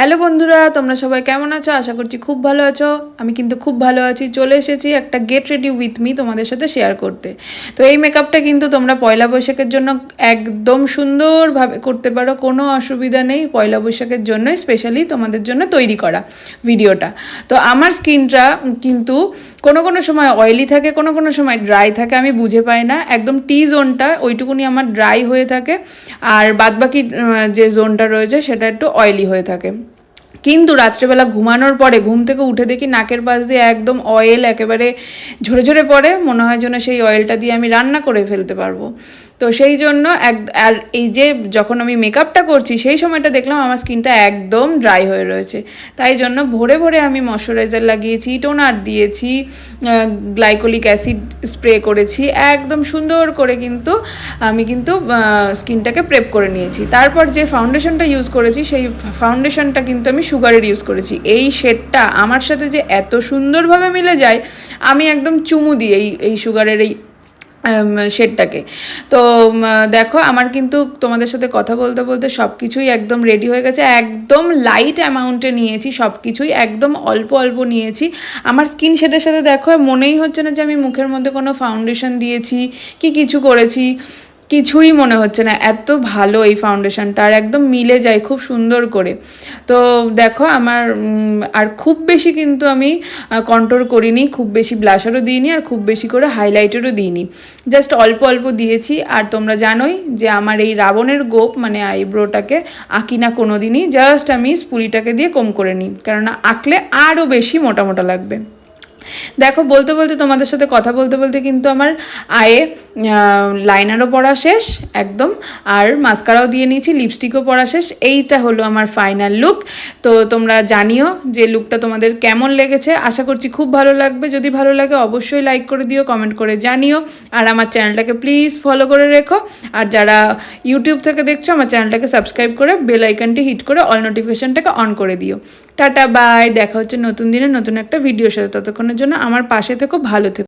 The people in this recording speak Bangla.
হ্যালো বন্ধুরা, তোমরা সবাই কেমন আছো? আশা করছি খুব ভালো আছো। আমি কিন্তু খুব ভালো আছি। চলে এসেছি একটা গেট রেডি উইথ মি তোমাদের সাথে শেয়ার করতে। তো এই মেকআপটা কিন্তু তোমরা পয়লা বৈশাখের জন্য একদম সুন্দরভাবে করতে পারো, কোনো অসুবিধা নেই। পয়লা বৈশাখের জন্যই স্পেশালি তোমাদের জন্য তৈরি করা ভিডিওটা। তো আমার স্কিনটা কিন্তু কোনো কোনো সময় অয়েলি থাকে, কোনো কোনো সময় ড্রাই থাকে, আমি বুঝে পাই না। একদম টি জোনটা ওইটুকুনি আমার ড্রাই হয়ে থাকে, আর বাদবাকি যে জোনটা রয়েছে সেটা একটু অয়েলি হয়ে থাকে। কিন্তু রাত্রেবেলা ঘুমানোর পরে ঘুম থেকে উঠে দেখি নাকের পাশ দিয়ে একদম অয়েল একেবারে ঝরে ঝরে পড়ে, মনে হয় যেন সেই অয়েলটা দিয়ে আমি রান্না করে ফেলতে পারবো। তো সেই জন্য আর এই যে যখন আমি মেকআপটা করছি সেই সময়টা দেখলাম আমার স্কিনটা একদম ড্রাই হয়ে রয়েছে। তাই জন্য ভোরে ভোরে আমি ময়শ্চারাইজার লাগিয়েছি, টোনার দিয়েছি, গ্লাইকোলিক অ্যাসিড স্প্রে করেছি, একদম সুন্দর করে কিন্তু আমি কিন্তু স্কিনটাকে প্রেপ করে নিয়েছি। তারপর যে ফাউন্ডেশনটা ইউজ করেছি সেই ফাউন্ডেশনটা কিন্তু আমি সুগারের ইউজ করেছি। এই শেডটা আমার সাথে যে এত সুন্দরভাবে মিলে যায়, আমি একদম চুমু দিই এই সুগারের এই শেডটাকে। তো দেখো আমার কিন্তু তোমাদের সাথে কথা বলতে বলতে সব কিছুই একদম রেডি হয়ে গেছে। একদম লাইট অ্যামাউন্টে নিয়েছি, সব কিছুই একদম অল্প অল্প নিয়েছি। আমার স্কিন শেডের সাথে দেখো মনেই হচ্ছে না যে আমি মুখের মধ্যে কোনো ফাউন্ডেশন দিয়েছি কি কিছু করেছি, কিছুই মনে হচ্ছে না। এত ভালো এই ফাউন্ডেশনটা, আর একদম মিলে যায় খুব সুন্দর করে। তো দেখো আমার আর খুব বেশি কিন্তু আমি কন্ট্রোল করিনি, খুব বেশি ব্লাশারও দিইনি, আর খুব বেশি করে হাইলাইটারও দিইনি, জাস্ট অল্প অল্প দিয়েছি। আর তোমরা জানোই যে আমার এই রাবণের গোপ মানে আইব্রোটাকে আঁকি না কোনো দিনই, জাস্ট আমি স্পুরিটাকে দিয়ে কম করে নিই, কেননা আঁকলে আরও বেশি মোটা মোটা লাগবে। দেখো বলতে বলতে তোমাদের সাথে কথা বলতে বলতে কিন্তু আমার আয়ে লাইনারও পরা শেষ একদম, আর মাস্কারাও দিয়ে নিয়েছি, লিপস্টিকও পরা শেষ। এইটা হলো আমার ফাইনাল লুক। তো তোমরা জানিও যে লুকটা তোমাদের কেমন লেগেছে। আশা করছি খুব ভালো লাগবে। যদি ভালো লাগে অবশ্যই লাইক করে দিও, কমেন্ট করে জানিও, আর আমার চ্যানেলটাকে প্লিজ ফলো করে রেখো। আর যারা ইউটিউব থেকে দেখছো আমার চ্যানেলটাকে সাবস্ক্রাইব করে বেল আইকনটি হিট করে অল নোটিফিকেশনটাকে অন করে দিও। টাটা বাই, দেখা হচ্ছে নতুন দিনে নতুন একটা ভিডিওর সাথে। ততক্ষণের জন্য আমার পাশে থেকো, ভালো থেকো।